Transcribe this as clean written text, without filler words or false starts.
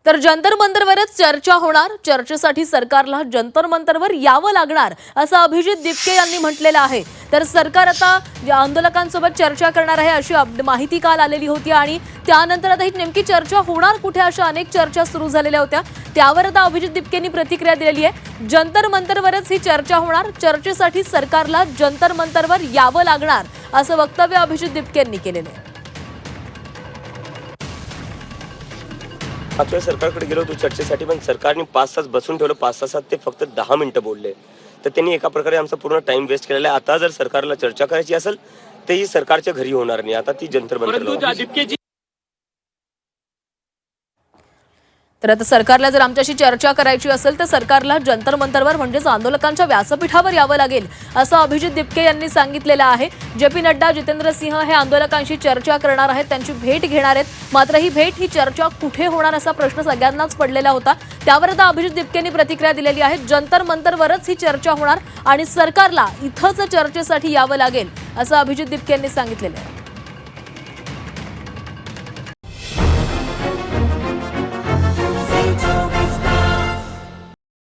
तर जंतर मंतरवरच चर्चा होणार, चर्चेसाठी सरकारला जंतर मंतरवर यावं लागणार असं अभिजित दिपके यांनी म्हटलेलं आहे। तर सरकार आता आंदोलकांसोबत चर्चा करणार आहे अशी माहिती काल आलेली होती आणि त्यानंतर आता ही नेमकी चर्चा होणार कुठे अशा अनेक चर्चा सुरू झालेल्या होत्या। त्यावर आता अभिजित दिपकेंनी प्रतिक्रिया दिलेली आहे। जंतर मंतरवरच ही चर्चा होणार, चर्चेसाठी सरकारला जंतर मंतरवर यावं लागणार असं वक्तव्य अभिजित दिपकेंनी केलेलं आहे। मागच्या सरकारकडे गेलो होतो चर्चेसाठी, पण सरकारने 5 तास बसून ठेवलं। 5 तासात ते फक्त 10 मिनिटं बोलले। तर त्यांनी एका प्रकारे आमचा पूर्ण टाइम वेस्ट केलेला आहे। आता जर सरकारला चर्चा करायची असेल तर ही सरकारच्या घरी होणार नाही, आता ती जंतर मंतरला। तर आता सरकारला जर आमच्याशी चर्चा करायची असेल तर सरकारला जंतर मंतरवर म्हणजेच आंदोलकांच्या व्यासपीठावर यावं लागेल असं अभिजित दिपके यांनी सांगितलेलं आहे। जे.पी. नड्डा, जितेंद्र सिंह हे आंदोलकांशी चर्चा करणार आहेत, त्यांची भेट घेणार आहेत। मात्र ही चर्चा कुठे होणार असा प्रश्न सगळ्यांनाच पडलेला होता। त्यावर आता अभिजित दिपकेंनी प्रतिक्रिया दिलेली आहे। जंतर मंतरवरच ही चर्चा होणार आणि सरकारला इथंच चर्चेसाठी यावं लागेल असं अभिजित दिपके यांनी सांगितलेलं आहे।